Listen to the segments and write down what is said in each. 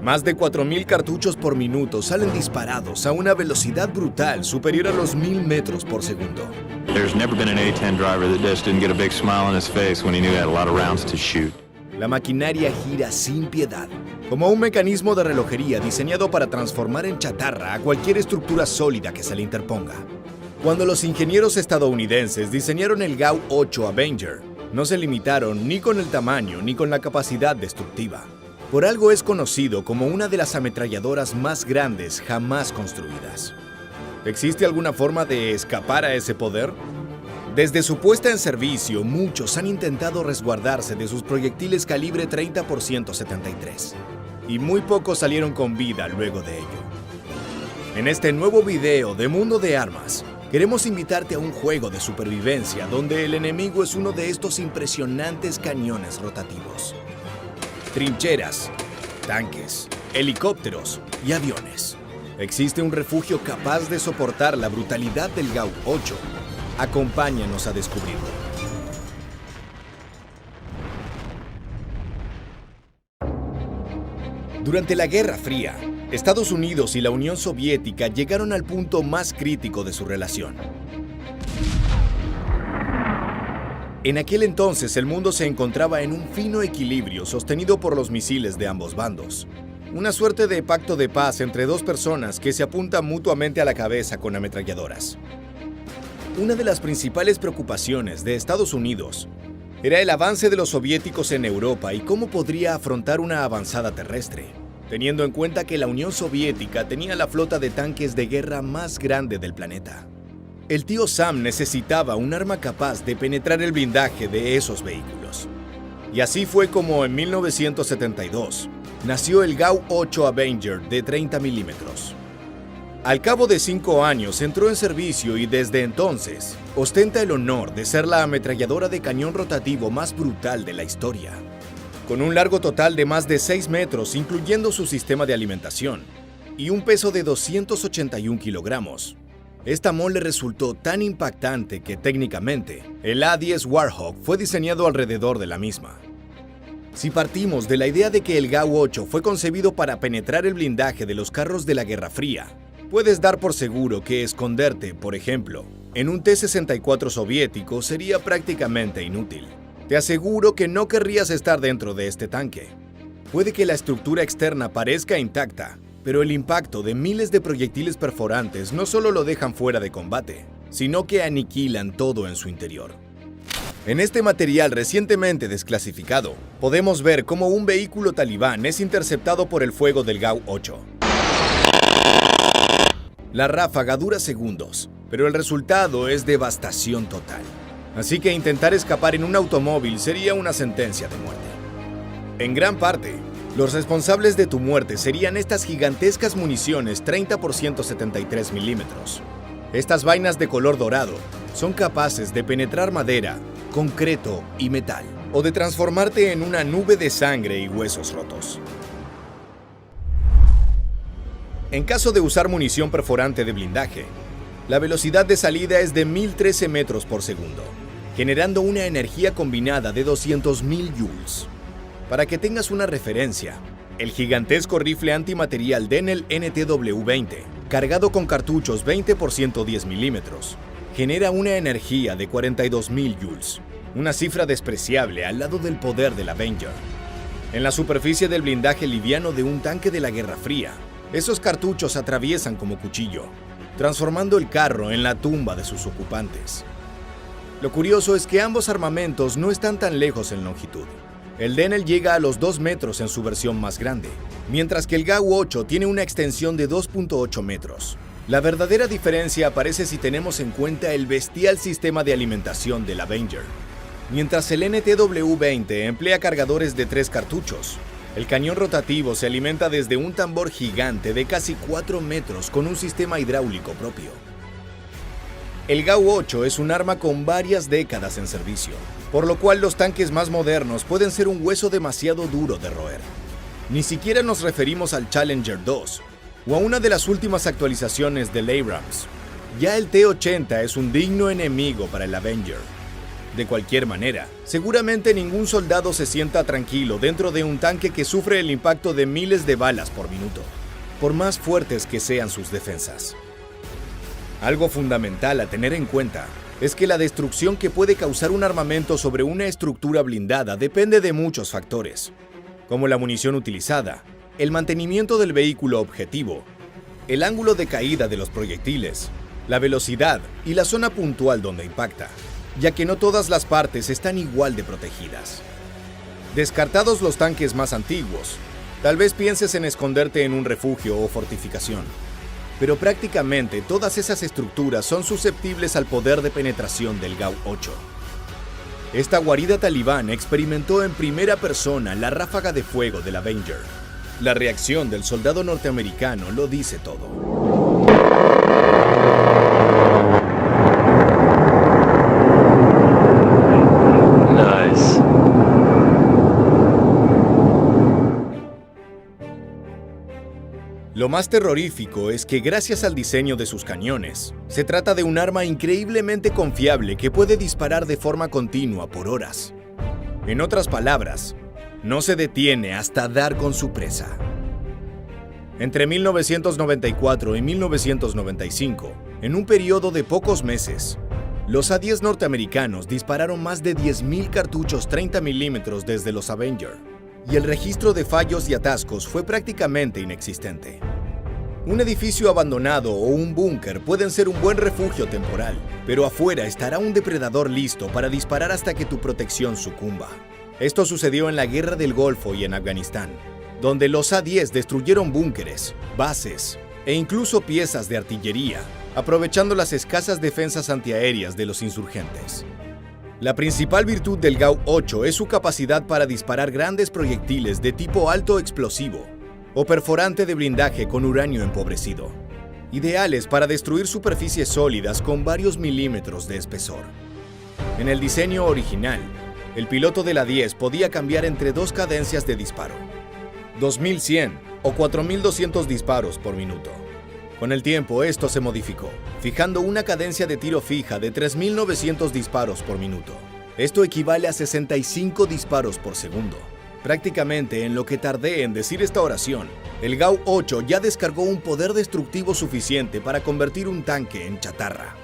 Más de 4.000 cartuchos por minuto salen disparados a una velocidad brutal superior a los 1.000 metros por segundo. There's never been an A-10 driver that just didn't get a big smile on his face when he knew he had a lot of rounds to shoot. La maquinaria gira sin piedad, como un mecanismo de relojería diseñado para transformar en chatarra a cualquier estructura sólida que se le interponga. Cuando los ingenieros estadounidenses diseñaron el GAU-8 Avenger, no se limitaron ni con el tamaño ni con la capacidad destructiva. Por algo es conocido como una de las ametralladoras más grandes jamás construidas. ¿Existe alguna forma de escapar a ese poder? Desde su puesta en servicio, muchos han intentado resguardarse de sus proyectiles calibre 30 x 173, y muy pocos salieron con vida luego de ello. En este nuevo video de Mundo de Armas, queremos invitarte a un juego de supervivencia donde el enemigo es uno de estos impresionantes cañones rotativos. Trincheras, tanques, helicópteros y aviones. ¿Existe un refugio capaz de soportar la brutalidad del GAU-8? Acompáñanos a descubrirlo. Durante la Guerra Fría, Estados Unidos y la Unión Soviética llegaron al punto más crítico de su relación. En aquel entonces, el mundo se encontraba en un fino equilibrio sostenido por los misiles de ambos bandos. Una suerte de pacto de paz entre dos personas que se apuntan mutuamente a la cabeza con ametralladoras. Una de las principales preocupaciones de Estados Unidos era el avance de los soviéticos en Europa y cómo podría afrontar una avanzada terrestre, teniendo en cuenta que la Unión Soviética tenía la flota de tanques de guerra más grande del planeta. El tío Sam necesitaba un arma capaz de penetrar el blindaje de esos vehículos. Y así fue como en 1972 nació el GAU-8 Avenger de 30 milímetros. Al cabo de 5 años entró en servicio y desde entonces ostenta el honor de ser la ametralladora de cañón rotativo más brutal de la historia. Con un largo total de más de 6 metros, incluyendo su sistema de alimentación, y un peso de 281 kilogramos, esta mole resultó tan impactante que técnicamente el A-10 Warhawk fue diseñado alrededor de la misma. Si partimos de la idea de que el GAU-8 fue concebido para penetrar el blindaje de los carros de la Guerra Fría, puedes dar por seguro que esconderte, por ejemplo, en un T-64 soviético sería prácticamente inútil. Te aseguro que no querrías estar dentro de este tanque. Puede que la estructura externa parezca intacta, pero el impacto de miles de proyectiles perforantes no solo lo dejan fuera de combate, sino que aniquilan todo en su interior. En este material recientemente desclasificado, podemos ver cómo un vehículo talibán es interceptado por el fuego del GAU-8. La ráfaga dura segundos, pero el resultado es devastación total. Así que intentar escapar en un automóvil sería una sentencia de muerte. En gran parte, los responsables de tu muerte serían estas gigantescas municiones 30 x 173 milímetros. Estas vainas de color dorado son capaces de penetrar madera, concreto y metal, o de transformarte en una nube de sangre y huesos rotos. En caso de usar munición perforante de blindaje, la velocidad de salida es de 1013 metros por segundo, generando una energía combinada de 200.000 joules. Para que tengas una referencia, el gigantesco rifle antimaterial Denel NTW-20, cargado con cartuchos 20 x 110 milímetros, genera una energía de 42.000 joules, una cifra despreciable al lado del poder del Avenger. En la superficie del blindaje liviano de un tanque de la Guerra Fría, esos cartuchos atraviesan como cuchillo, transformando el carro en la tumba de sus ocupantes. Lo curioso es que ambos armamentos no están tan lejos en longitud. El Denel llega a los 2 metros en su versión más grande, mientras que el GAU-8 tiene una extensión de 2.8 metros. La verdadera diferencia aparece si tenemos en cuenta el bestial sistema de alimentación del Avenger. Mientras el NTW-20 emplea cargadores de 3 cartuchos, el cañón rotativo se alimenta desde un tambor gigante de casi 4 metros con un sistema hidráulico propio. El GAU-8 es un arma con varias décadas en servicio, por lo cual los tanques más modernos pueden ser un hueso demasiado duro de roer. Ni siquiera nos referimos al Challenger 2 o a una de las últimas actualizaciones del Abrams. Ya el T-80 es un digno enemigo para el Avenger. De cualquier manera, seguramente ningún soldado se sienta tranquilo dentro de un tanque que sufre el impacto de miles de balas por minuto, por más fuertes que sean sus defensas. Algo fundamental a tener en cuenta es que la destrucción que puede causar un armamento sobre una estructura blindada depende de muchos factores, como la munición utilizada, el mantenimiento del vehículo objetivo, el ángulo de caída de los proyectiles, la velocidad y la zona puntual donde impacta, ya que no todas las partes están igual de protegidas. Descartados los tanques más antiguos, tal vez pienses en esconderte en un refugio o fortificación, pero prácticamente todas esas estructuras son susceptibles al poder de penetración del GAU-8. Esta guarida talibán experimentó en primera persona la ráfaga de fuego del Avenger. La reacción del soldado norteamericano lo dice todo. Lo más terrorífico es que gracias al diseño de sus cañones, se trata de un arma increíblemente confiable que puede disparar de forma continua por horas. En otras palabras, no se detiene hasta dar con su presa. Entre 1994 y 1995, en un periodo de pocos meses, los A-10 norteamericanos dispararon más de 10.000 cartuchos 30 milímetros desde los Avenger, y el registro de fallos y atascos fue prácticamente inexistente. Un edificio abandonado o un búnker pueden ser un buen refugio temporal, pero afuera estará un depredador listo para disparar hasta que tu protección sucumba. Esto sucedió en la Guerra del Golfo y en Afganistán, donde los A-10 destruyeron búnkeres, bases e incluso piezas de artillería, aprovechando las escasas defensas antiaéreas de los insurgentes. La principal virtud del GAU-8 es su capacidad para disparar grandes proyectiles de tipo alto explosivo o perforante de blindaje con uranio empobrecido, ideales para destruir superficies sólidas con varios milímetros de espesor. En el diseño original, el piloto del A-10 podía cambiar entre dos cadencias de disparo, 2100 o 4200 disparos por minuto. Con el tiempo esto se modificó, fijando una cadencia de tiro fija de 3900 disparos por minuto. Esto equivale a 65 disparos por segundo. Prácticamente en lo que tardé en decir esta oración, el GAU-8 ya descargó un poder destructivo suficiente para convertir un tanque en chatarra.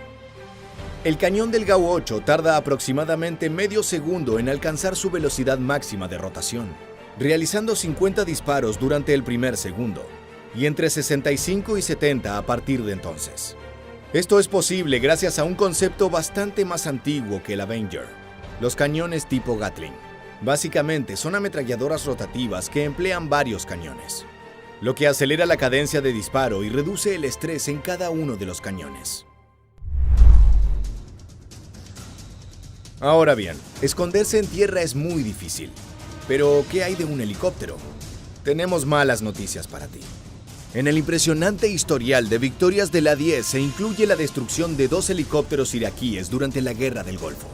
El cañón del GAU-8 tarda aproximadamente medio segundo en alcanzar su velocidad máxima de rotación, realizando 50 disparos durante el primer segundo, y entre 65 y 70 a partir de entonces. Esto es posible gracias a un concepto bastante más antiguo que el Avenger, los cañones tipo Gatling. Básicamente son ametralladoras rotativas que emplean varios cañones, lo que acelera la cadencia de disparo y reduce el estrés en cada uno de los cañones. Ahora bien, esconderse en tierra es muy difícil. Pero, ¿qué hay de un helicóptero? Tenemos malas noticias para ti. En el impresionante historial de victorias del A-10 se incluye la destrucción de 2 helicópteros iraquíes durante la Guerra del Golfo,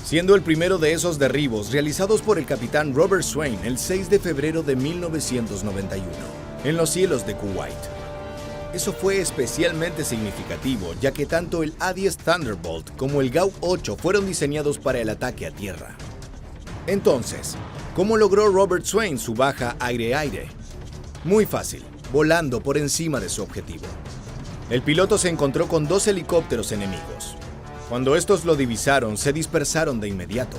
siendo el primero de esos derribos realizados por el capitán Robert Swain el 6 de febrero de 1991, en los cielos de Kuwait. Eso fue especialmente significativo, ya que tanto el A-10 Thunderbolt como el GAU-8 fueron diseñados para el ataque a tierra. Entonces, ¿cómo logró Robert Swain su baja aire-aire? Muy fácil, volando por encima de su objetivo. El piloto se encontró con 2 helicópteros enemigos. Cuando estos lo divisaron, se dispersaron de inmediato.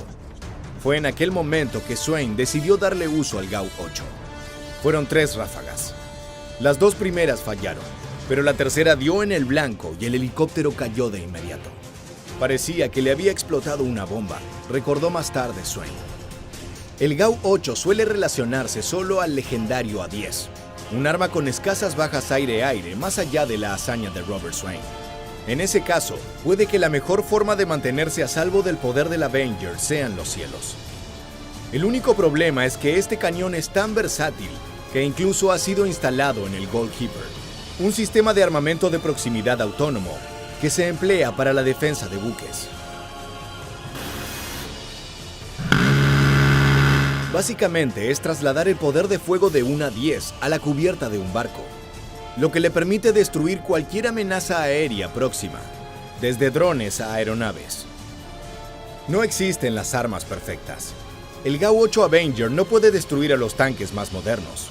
Fue en aquel momento que Swain decidió darle uso al GAU-8. Fueron 3 ráfagas. Las 2 primeras fallaron, pero la tercera dio en el blanco y el helicóptero cayó de inmediato. Parecía que le había explotado una bomba, recordó más tarde Swain. El GAU-8 suele relacionarse solo al legendario A-10, un arma con escasas bajas aire-aire más allá de la hazaña de Robert Swain. En ese caso, puede que la mejor forma de mantenerse a salvo del poder del Avenger sean los cielos. El único problema es que este cañón es tan versátil que incluso ha sido instalado en el Goalkeeper, un sistema de armamento de proximidad autónomo que se emplea para la defensa de buques. Básicamente es trasladar el poder de fuego de un A-10 a la cubierta de un barco, lo que le permite destruir cualquier amenaza aérea próxima, desde drones a aeronaves. No existen las armas perfectas. El GAU-8 Avenger no puede destruir a los tanques más modernos.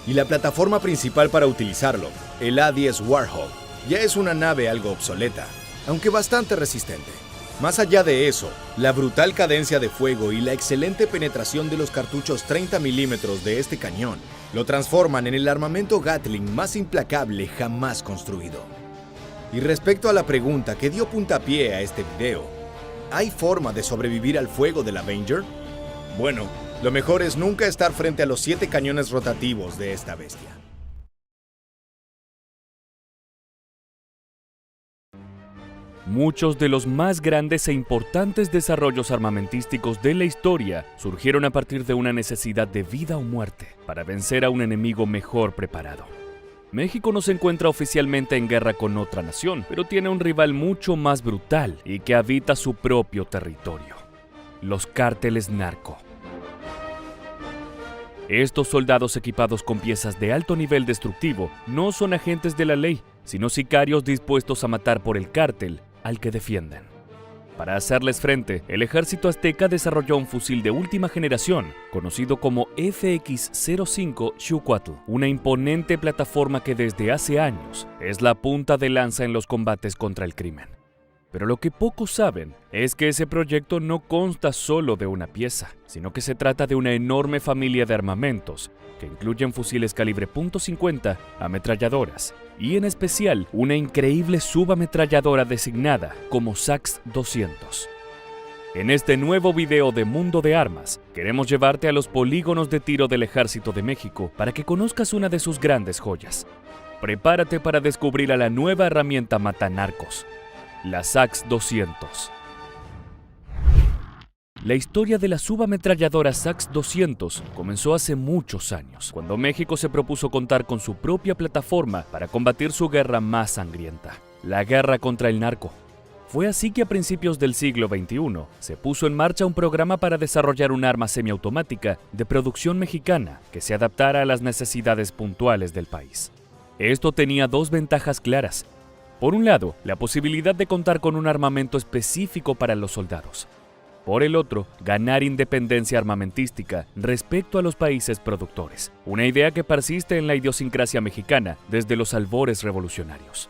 Y la plataforma principal para utilizarlo, el A-10 Warhol, ya es una nave algo obsoleta, aunque bastante resistente. Más allá de eso, la brutal cadencia de fuego y la excelente penetración de los cartuchos 30 milímetros de este cañón lo transforman en el armamento Gatling más implacable jamás construido. Y respecto a la pregunta que dio puntapié a este video, ¿hay forma de sobrevivir al fuego del Avenger? Bueno, lo mejor es nunca estar frente a los 7 cañones rotativos de esta bestia. Muchos de los más grandes e importantes desarrollos armamentísticos de la historia surgieron a partir de una necesidad de vida o muerte para vencer a un enemigo mejor preparado. México no se encuentra oficialmente en guerra con otra nación, pero tiene un rival mucho más brutal y que habita su propio territorio: los cárteles narco. Estos soldados equipados con piezas de alto nivel destructivo no son agentes de la ley, sino sicarios dispuestos a matar por el cártel al que defienden. Para hacerles frente, el ejército azteca desarrolló un fusil de última generación, conocido como FX-05 Xucuatl, una imponente plataforma que desde hace años es la punta de lanza en los combates contra el crimen. Pero lo que pocos saben es que ese proyecto no consta solo de una pieza, sino que se trata de una enorme familia de armamentos que incluyen fusiles calibre .50, ametralladoras y en especial una increíble subametralladora designada como SAX-200. En este nuevo video de Mundo de Armas, queremos llevarte a los polígonos de tiro del Ejército de México para que conozcas una de sus grandes joyas. Prepárate para descubrir a la nueva herramienta matanarcos, la SAX-200. La historia de la subametralladora SAX-200 comenzó hace muchos años, cuando México se propuso contar con su propia plataforma para combatir su guerra más sangrienta, la guerra contra el narco. Fue así que a principios del siglo XXI se puso en marcha un programa para desarrollar un arma semiautomática de producción mexicana que se adaptara a las necesidades puntuales del país. Esto tenía dos ventajas claras. Por un lado, la posibilidad de contar con un armamento específico para los soldados. Por el otro, ganar independencia armamentística respecto a los países productores, una idea que persiste en la idiosincrasia mexicana desde los albores revolucionarios.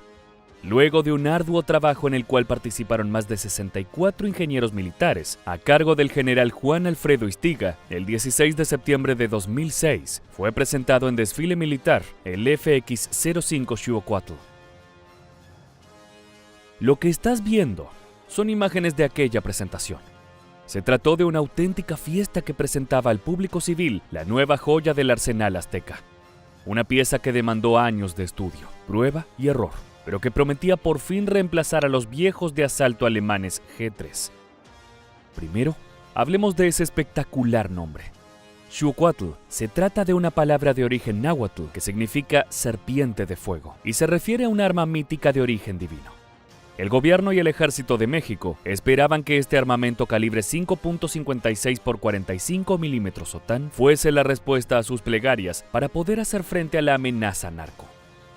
Luego de un arduo trabajo en el cual participaron más de 64 ingenieros militares, a cargo del general Juan Alfredo Istiga, el 16 de septiembre de 2006, fue presentado en desfile militar el FX-05 Xucuatl. Lo que estás viendo son imágenes de aquella presentación. Se trató de una auténtica fiesta que presentaba al público civil la nueva joya del arsenal azteca. Una pieza que demandó años de estudio, prueba y error, pero que prometía por fin reemplazar a los viejos de asalto alemanes G3. Primero, hablemos de ese espectacular nombre. Xucuatl se trata de una palabra de origen náhuatl que significa serpiente de fuego y se refiere a un arma mítica de origen divino. El gobierno y el Ejército de México esperaban que este armamento calibre 5.56 x 45 mm OTAN fuese la respuesta a sus plegarias para poder hacer frente a la amenaza narco.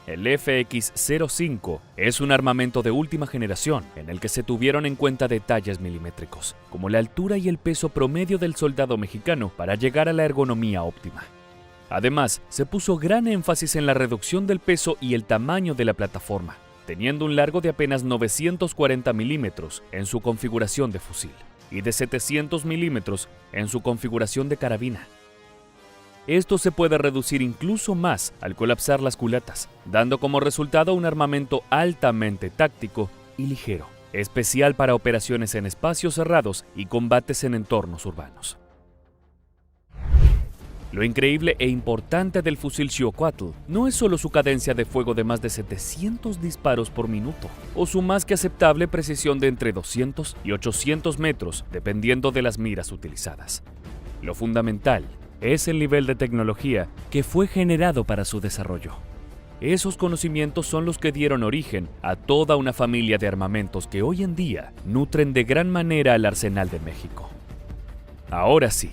El FX-05 es un armamento de última generación en el que se tuvieron en cuenta detalles milimétricos, como la altura y el peso promedio del soldado mexicano para llegar a la ergonomía óptima. Además, se puso gran énfasis en la reducción del peso y el tamaño de la plataforma, teniendo un largo de apenas 940 milímetros en su configuración de fusil y de 700 milímetros en su configuración de carabina. Esto se puede reducir incluso más al colapsar las culatas, dando como resultado un armamento altamente táctico y ligero, especial para operaciones en espacios cerrados y combates en entornos urbanos. Lo increíble e importante del fusil Xucuatl no es solo su cadencia de fuego de más de 700 disparos por minuto, o su más que aceptable precisión de entre 200 y 800 metros, dependiendo de las miras utilizadas. Lo fundamental es el nivel de tecnología que fue generado para su desarrollo. Esos conocimientos son los que dieron origen a toda una familia de armamentos que hoy en día nutren de gran manera al arsenal de México. Ahora sí,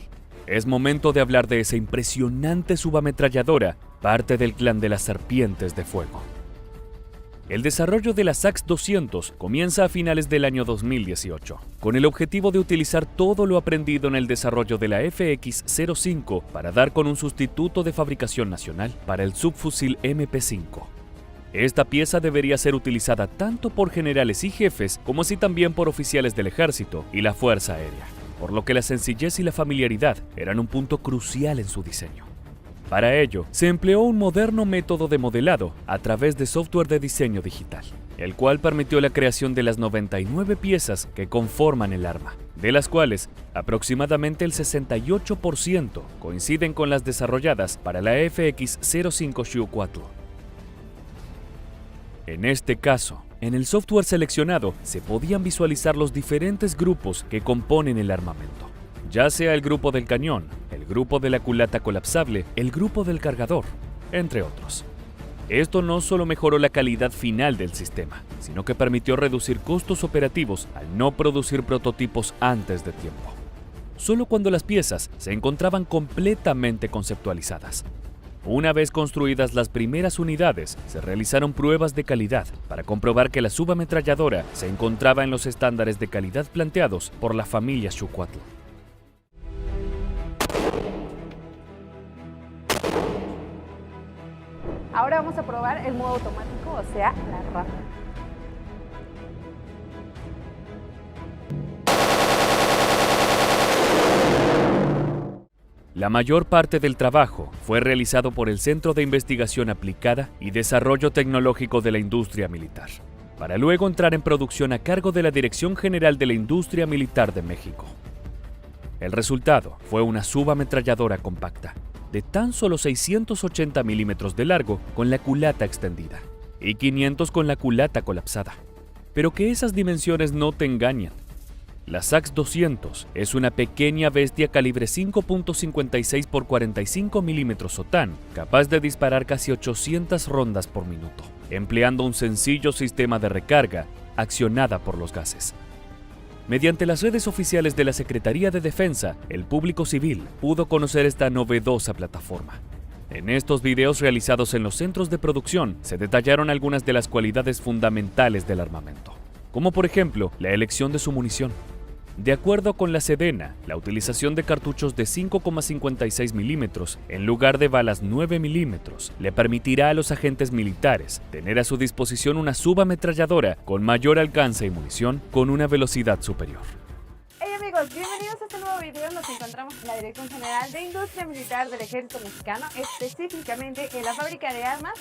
es momento de hablar de esa impresionante subametralladora, parte del clan de las serpientes de fuego. El desarrollo de la SAX-200 comienza a finales del año 2018, con el objetivo de utilizar todo lo aprendido en el desarrollo de la FX-05 para dar con un sustituto de fabricación nacional para el subfusil MP-5. Esta pieza debería ser utilizada tanto por generales y jefes como así también por oficiales del ejército y la Fuerza Aérea, por lo que la sencillez y la familiaridad eran un punto crucial en su diseño. Para ello, se empleó un moderno método de modelado a través de software de diseño digital, el cual permitió la creación de las 99 piezas que conforman el arma, de las cuales aproximadamente el 68% coinciden con las desarrolladas para la FX-05 Xiuhua-2. En este caso, en el software seleccionado se podían visualizar los diferentes grupos que componen el armamento, ya sea el grupo del cañón, el grupo de la culata colapsable, el grupo del cargador, entre otros. Esto no solo mejoró la calidad final del sistema, sino que permitió reducir costos operativos al no producir prototipos antes de tiempo, solo cuando las piezas se encontraban completamente conceptualizadas. Una vez construidas las primeras unidades, se realizaron pruebas de calidad para comprobar que la subametralladora se encontraba en los estándares de calidad planteados por la familia Xiuhua. Ahora vamos a probar el modo automático, o sea, la ráfaga. La mayor parte del trabajo fue realizado por el Centro de Investigación Aplicada y Desarrollo Tecnológico de la Industria Militar, para luego entrar en producción a cargo de la Dirección General de la Industria Militar de México. El resultado fue una subametralladora compacta, de tan solo 680 milímetros de largo con la culata extendida y 500 con la culata colapsada. Pero que esas dimensiones no te engañan. La SAX-200 es una pequeña bestia calibre 5.56 x 45 milímetros OTAN, capaz de disparar casi 800 rondas por minuto, empleando un sencillo sistema de recarga accionada por los gases. Mediante las redes oficiales de la Secretaría de Defensa, el público civil pudo conocer esta novedosa plataforma. En estos videos realizados en los centros de producción se detallaron algunas de las cualidades fundamentales del armamento, como por ejemplo la elección de su munición. De acuerdo con la Sedena, la utilización de cartuchos de 5,56 milímetros en lugar de balas 9 milímetros le permitirá a los agentes militares tener a su disposición una subametralladora con mayor alcance y munición con una velocidad superior. Hey amigos, bienvenidos a este nuevo video. Nos encontramos en la Dirección General de Industria Militar del Ejército Mexicano, específicamente en la fábrica de armas.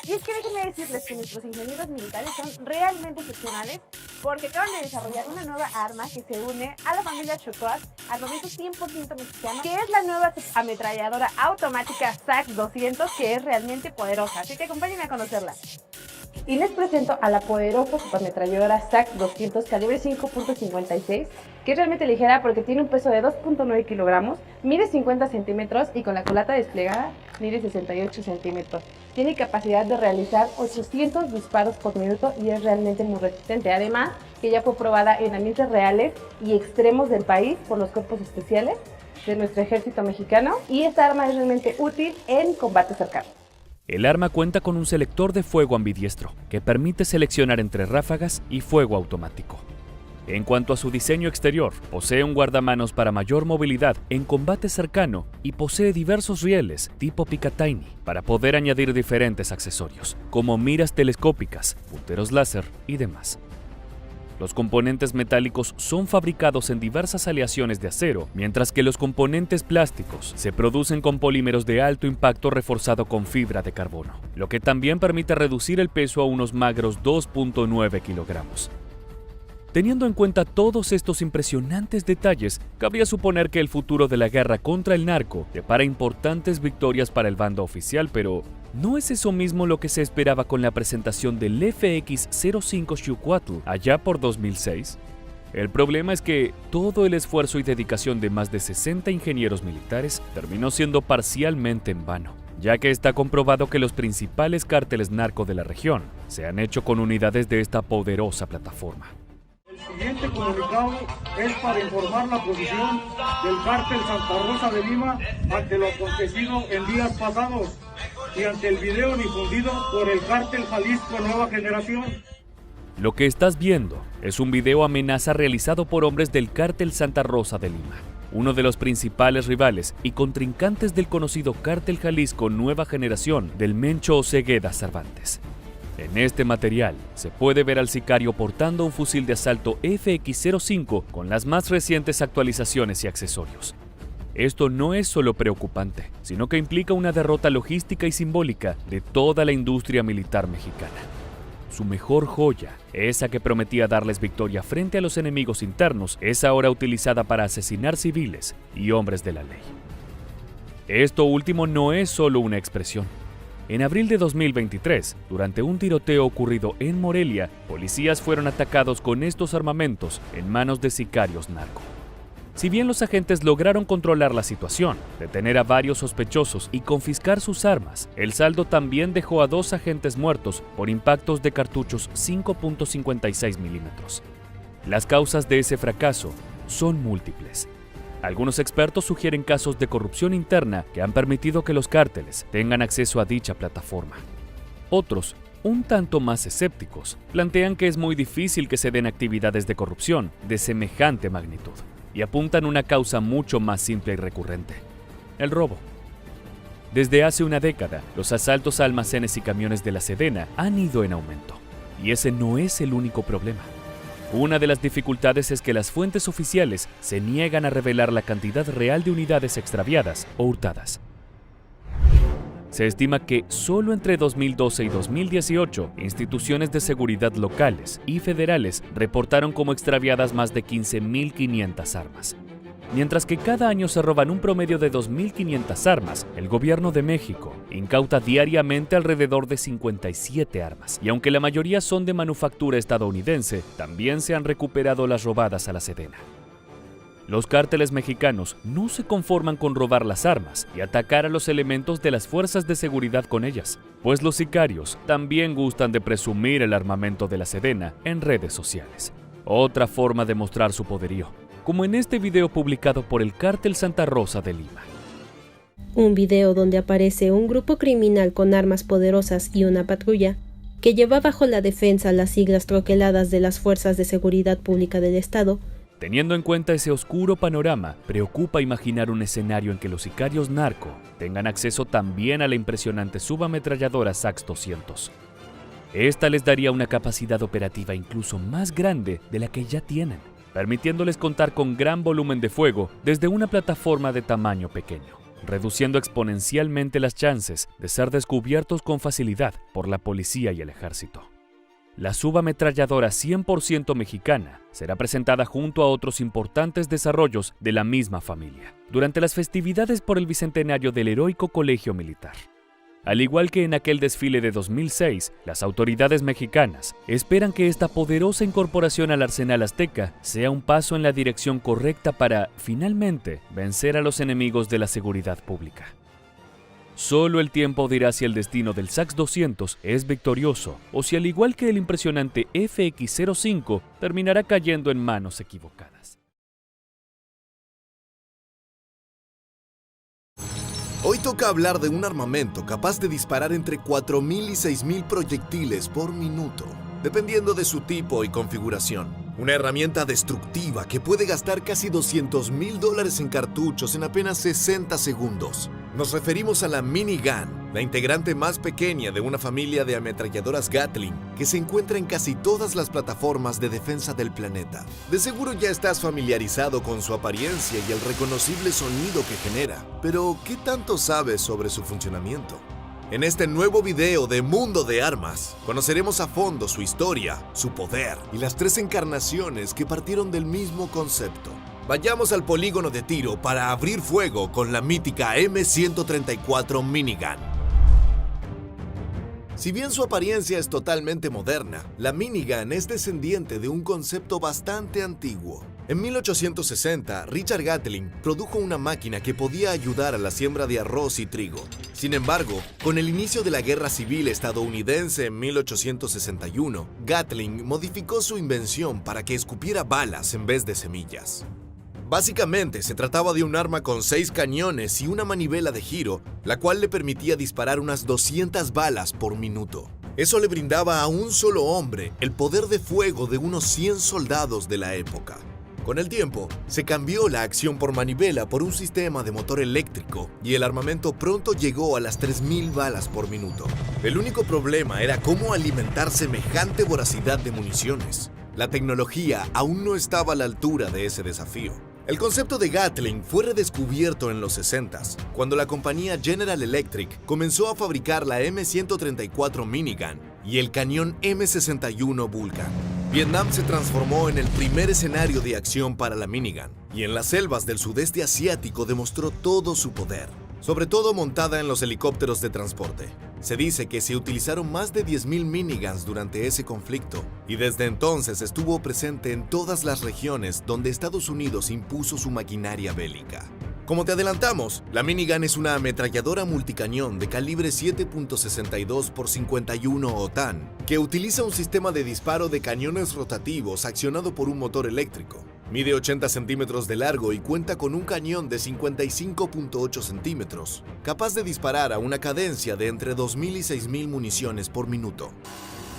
Y es que déjenme decirles que nuestros ingenieros militares son realmente excepcionales, porque acaban de desarrollar una nueva arma que se une a la familia Xiuhua, armamento 100% mexicano, que es la nueva ametralladora automática SAX-200, que es realmente poderosa. Así que acompáñenme a conocerla. Y les presento a la poderosa subametralladora SAX-200 calibre 5.56, que es realmente ligera porque tiene un peso de 2.9 kilogramos, mide 50 centímetros y con la culata desplegada mide 68 centímetros. Tiene capacidad de realizar 800 disparos por minuto y es realmente muy resistente. Además, que ya fue probada en ambientes reales y extremos del país por los cuerpos especiales de nuestro ejército mexicano, y esta arma es realmente útil en combate cercano. El arma cuenta con un selector de fuego ambidiestro que permite seleccionar entre ráfagas y fuego automático. En cuanto a su diseño exterior, posee un guardamanos para mayor movilidad en combate cercano y posee diversos rieles tipo Picatinny para poder añadir diferentes accesorios, como miras telescópicas, punteros láser y demás. Los componentes metálicos son fabricados en diversas aleaciones de acero, mientras que los componentes plásticos se producen con polímeros de alto impacto reforzado con fibra de carbono, lo que también permite reducir el peso a unos magros 2.9 kilogramos. Teniendo en cuenta todos estos impresionantes detalles, cabría suponer que el futuro de la guerra contra el narco depara importantes victorias para el bando oficial, pero ¿no es eso mismo lo que se esperaba con la presentación del FX-05 Xiuhua allá por 2006? El problema es que todo el esfuerzo y dedicación de más de 60 ingenieros militares terminó siendo parcialmente en vano, ya que está comprobado que los principales cárteles narco de la región se han hecho con unidades de esta poderosa plataforma. El siguiente comunicado es para informar la posición del cártel Santa Rosa de Lima ante lo acontecido en días pasados. y ante el video difundido por el Cártel Jalisco Nueva Generación. Lo que estás viendo es un video amenaza realizado por hombres del Cártel Santa Rosa de Lima, uno de los principales rivales y contrincantes del conocido Cártel Jalisco Nueva Generación del Mencho Osegueda Cervantes. En este material se puede ver al sicario portando un fusil de asalto FX-05 con las más recientes actualizaciones y accesorios. Esto no es solo preocupante, sino que implica una derrota logística y simbólica de toda la industria militar mexicana. Su mejor joya, esa que prometía darles victoria frente a los enemigos internos, es ahora utilizada para asesinar civiles y hombres de la ley. Esto último no es solo una expresión. En abril de 2023, durante un tiroteo ocurrido en Morelia, policías fueron atacados con estos armamentos en manos de sicarios narco. Si bien los agentes lograron controlar la situación, detener a varios sospechosos y confiscar sus armas, el saldo también dejó a 2 agentes muertos por impactos de cartuchos 5.56 milímetros. Las causas de ese fracaso son múltiples. Algunos expertos sugieren casos de corrupción interna que han permitido que los cárteles tengan acceso a dicha plataforma. Otros, un tanto más escépticos, plantean que es muy difícil que se den actividades de corrupción de semejante magnitud y apuntan a una causa mucho más simple y recurrente: el robo. Desde hace una década, los asaltos a almacenes y camiones de la Sedena han ido en aumento, y ese no es el único problema. Una de las dificultades es que las fuentes oficiales se niegan a revelar la cantidad real de unidades extraviadas o hurtadas. Se estima que solo entre 2012 y 2018, instituciones de seguridad locales y federales reportaron como extraviadas más de 15.500 armas. Mientras que cada año se roban un promedio de 2.500 armas, el gobierno de México incauta diariamente alrededor de 57 armas. Y aunque la mayoría son de manufactura estadounidense, también se han recuperado las robadas a la Sedena. Los cárteles mexicanos no se conforman con robar las armas y atacar a los elementos de las fuerzas de seguridad con ellas, pues los sicarios también gustan de presumir el armamento de la Sedena en redes sociales. Otra forma de mostrar su poderío, como en este video publicado por el Cártel Santa Rosa de Lima. Un video donde aparece un grupo criminal con armas poderosas y una patrulla que lleva bajo la defensa las siglas troqueladas de las Fuerzas de Seguridad Pública del Estado. Teniendo en cuenta ese oscuro panorama, preocupa imaginar un escenario en que los sicarios narco tengan acceso también a la impresionante subametralladora SAX-200. Esta les daría una capacidad operativa incluso más grande de la que ya tienen, permitiéndoles contar con gran volumen de fuego desde una plataforma de tamaño pequeño, reduciendo exponencialmente las chances de ser descubiertos con facilidad por la policía y el ejército. La subametralladora 100% mexicana será presentada junto a otros importantes desarrollos de la misma familia durante las festividades por el bicentenario del Heroico Colegio Militar. Al igual que en aquel desfile de 2006, las autoridades mexicanas esperan que esta poderosa incorporación al arsenal azteca sea un paso en la dirección correcta para, finalmente, vencer a los enemigos de la seguridad pública. Solo el tiempo dirá si el destino del SAX-200 es victorioso o si, al igual que el impresionante FX-05, terminará cayendo en manos equivocadas. Hoy toca hablar de un armamento capaz de disparar entre 4.000 y 6.000 proyectiles por minuto, dependiendo de su tipo y configuración. Una herramienta destructiva que puede gastar casi $200,000 en cartuchos en apenas 60 segundos. Nos referimos a la minigun, la integrante más pequeña de una familia de ametralladoras Gatling que se encuentra en casi todas las plataformas de defensa del planeta. De seguro ya estás familiarizado con su apariencia y el reconocible sonido que genera, pero ¿qué tanto sabes sobre su funcionamiento? En este nuevo video de Mundo de Armas, conoceremos a fondo su historia, su poder y las 3 encarnaciones que partieron del mismo concepto. Vayamos al polígono de tiro para abrir fuego con la mítica M134 Minigun. Si bien su apariencia es totalmente moderna, la minigun es descendiente de un concepto bastante antiguo. En 1860, Richard Gatling produjo una máquina que podía ayudar a la siembra de arroz y trigo. Sin embargo, con el inicio de la Guerra Civil estadounidense en 1861, Gatling modificó su invención para que escupiera balas en vez de semillas. Básicamente, se trataba de un arma con 6 cañones y una manivela de giro, la cual le permitía disparar unas 200 balas por minuto. Eso le brindaba a un solo hombre el poder de fuego de unos 100 soldados de la época. Con el tiempo, se cambió la acción por manivela por un sistema de motor eléctrico y el armamento pronto llegó a las 3000 balas por minuto. El único problema era cómo alimentar semejante voracidad de municiones. La tecnología aún no estaba a la altura de ese desafío. El concepto de Gatling fue redescubierto en los 60s, cuando la compañía General Electric comenzó a fabricar la M134 Minigun y el cañón M61 Vulcan. Vietnam se transformó en el primer escenario de acción para la minigun, y en las selvas del sudeste asiático demostró todo su poder, sobre todo montada en los helicópteros de transporte. Se dice que se utilizaron más de 10.000 miniguns durante ese conflicto, y desde entonces estuvo presente en todas las regiones donde Estados Unidos impuso su maquinaria bélica. Como te adelantamos, la minigun es una ametralladora multicañón de calibre 7.62 x 51 OTAN, que utiliza un sistema de disparo de cañones rotativos accionado por un motor eléctrico. Mide 80 centímetros de largo y cuenta con un cañón de 55.8 centímetros, capaz de disparar a una cadencia de entre 2.000 y 6.000 municiones por minuto.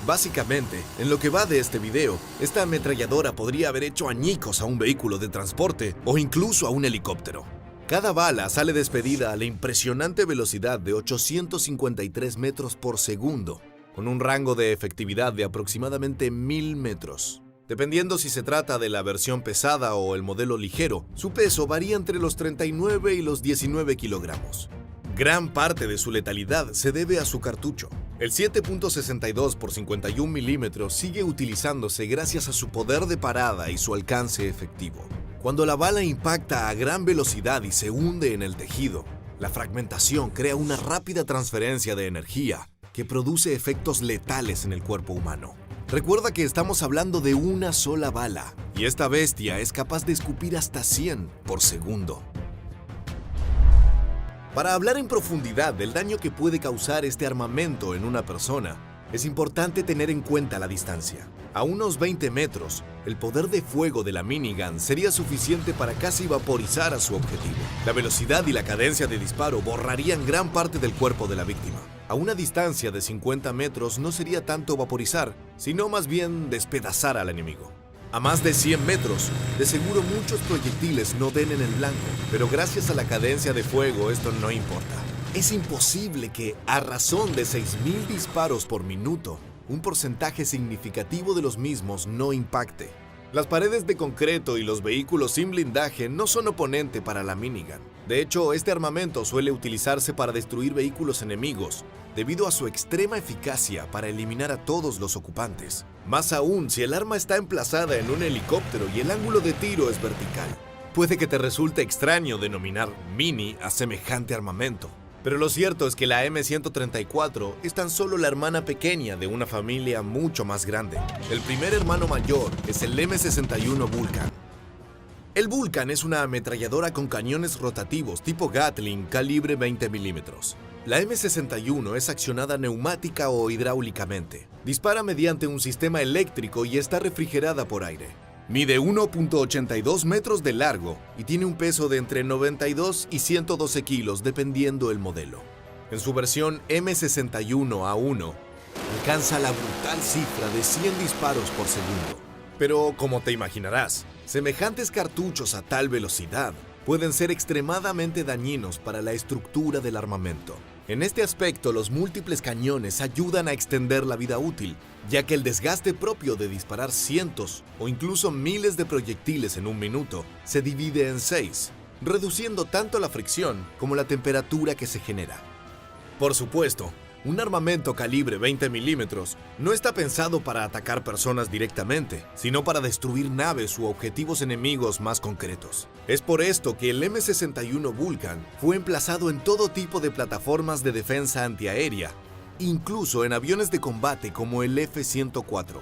Básicamente, en lo que va de este video, esta ametralladora podría haber hecho añicos a un vehículo de transporte o incluso a un helicóptero. Cada bala sale despedida a la impresionante velocidad de 853 metros por segundo, con un rango de efectividad de aproximadamente 1000 metros. Dependiendo si se trata de la versión pesada o el modelo ligero, su peso varía entre los 39 y los 19 kilogramos. Gran parte de su letalidad se debe a su cartucho. El 7.62 x 51 milímetros sigue utilizándose gracias a su poder de parada y su alcance efectivo. Cuando la bala impacta a gran velocidad y se hunde en el tejido, la fragmentación crea una rápida transferencia de energía que produce efectos letales en el cuerpo humano. Recuerda que estamos hablando de una sola bala, y esta bestia es capaz de escupir hasta 100 por segundo. Para hablar en profundidad del daño que puede causar este armamento en una persona, es importante tener en cuenta la distancia. A unos 20 metros, el poder de fuego de la minigun sería suficiente para casi vaporizar a su objetivo. La velocidad y la cadencia de disparo borrarían gran parte del cuerpo de la víctima. A una distancia de 50 metros no sería tanto vaporizar, sino más bien despedazar al enemigo. A más de 100 metros, de seguro muchos proyectiles no den en el blanco, pero gracias a la cadencia de fuego esto no importa. Es imposible que, a razón de 6.000 disparos por minuto, un porcentaje significativo de los mismos no impacte. Las paredes de concreto y los vehículos sin blindaje no son oponente para la minigun. De hecho, este armamento suele utilizarse para destruir vehículos enemigos, debido a su extrema eficacia para eliminar a todos los ocupantes. Más aún si el arma está emplazada en un helicóptero y el ángulo de tiro es vertical. Puede que te resulte extraño denominar mini a semejante armamento, pero lo cierto es que la M134 es tan solo la hermana pequeña de una familia mucho más grande. El primer hermano mayor es el M61 Vulcan. El Vulcan es una ametralladora con cañones rotativos tipo Gatling calibre 20 milímetros. La M61 es accionada neumática o hidráulicamente. Dispara mediante un sistema eléctrico y está refrigerada por aire. Mide 1.82 metros de largo y tiene un peso de entre 92 y 112 kilos dependiendo el modelo. En su versión M61A1 alcanza la brutal cifra de 100 disparos por segundo. Pero como te imaginarás, semejantes cartuchos a tal velocidad pueden ser extremadamente dañinos para la estructura del armamento. En este aspecto, los múltiples cañones ayudan a extender la vida útil, ya que el desgaste propio de disparar cientos o incluso miles de proyectiles en un minuto se divide en 6, reduciendo tanto la fricción como la temperatura que se genera. Por supuesto, un armamento calibre 20 milímetros no está pensado para atacar personas directamente, sino para destruir naves u objetivos enemigos más concretos. Es por esto que el M61 Vulcan fue emplazado en todo tipo de plataformas de defensa antiaérea, incluso en aviones de combate como el F-104.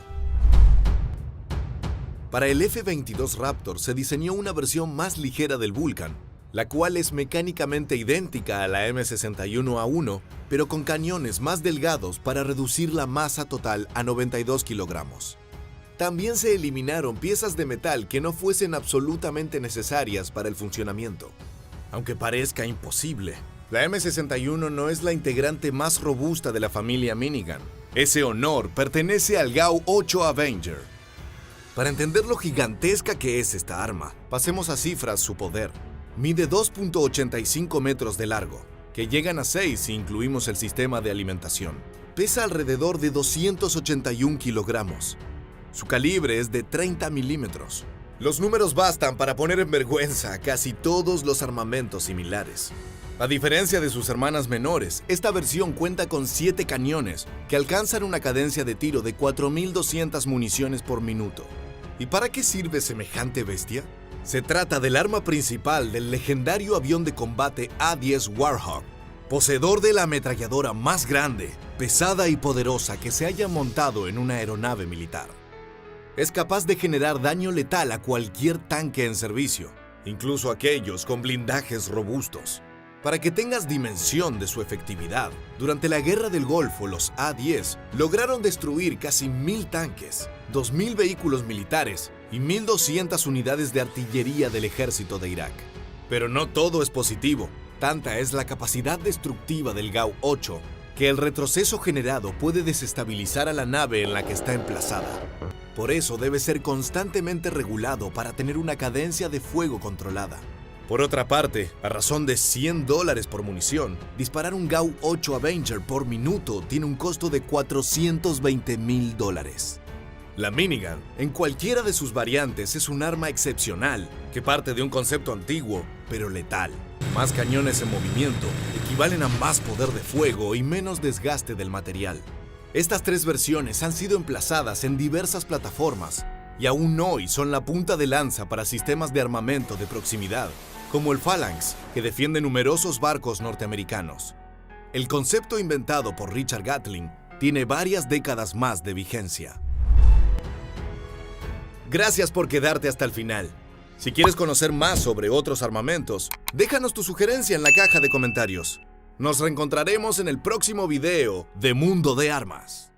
Para el F-22 Raptor se diseñó una versión más ligera del Vulcan, la cual es mecánicamente idéntica a la M61A1, pero con cañones más delgados para reducir la masa total a 92 kilogramos. También se eliminaron piezas de metal que no fuesen absolutamente necesarias para el funcionamiento. Aunque parezca imposible, la M61 no es la integrante más robusta de la familia Minigun. Ese honor pertenece al GAU-8 Avenger. Para entender lo gigantesca que es esta arma, pasemos a cifras su poder. Mide 2.85 metros de largo, que llegan a 6 si incluimos el sistema de alimentación. Pesa alrededor de 281 kilogramos. Su calibre es de 30 milímetros. Los números bastan para poner en vergüenza a casi todos los armamentos similares. A diferencia de sus hermanas menores, esta versión cuenta con 7 cañones que alcanzan una cadencia de tiro de 4.200 municiones por minuto. ¿Y para qué sirve semejante bestia? Se trata del arma principal del legendario avión de combate A-10 Warhawk, poseedor de la ametralladora más grande, pesada y poderosa que se haya montado en una aeronave militar. Es capaz de generar daño letal a cualquier tanque en servicio, incluso aquellos con blindajes robustos. Para que tengas dimensión de su efectividad, durante la Guerra del Golfo los A-10 lograron destruir casi 1.000 tanques, 2.000 vehículos militares y 1.200 unidades de artillería del ejército de Irak. Pero no todo es positivo. Tanta es la capacidad destructiva del GAU-8 que el retroceso generado puede desestabilizar a la nave en la que está emplazada. Por eso debe ser constantemente regulado para tener una cadencia de fuego controlada. Por otra parte, a razón de $100 por munición, disparar un GAU-8 Avenger por minuto tiene un costo de $420,000. La minigun, en cualquiera de sus variantes, es un arma excepcional que parte de un concepto antiguo, pero letal. Más cañones en movimiento equivalen a más poder de fuego y menos desgaste del material. Estas 3 versiones han sido emplazadas en diversas plataformas y aún hoy son la punta de lanza para sistemas de armamento de proximidad, como el Phalanx, que defiende numerosos barcos norteamericanos. El concepto inventado por Richard Gatling tiene varias décadas más de vigencia. Gracias por quedarte hasta el final. Si quieres conocer más sobre otros armamentos, déjanos tu sugerencia en la caja de comentarios. Nos reencontraremos en el próximo video de Mundo de Armas.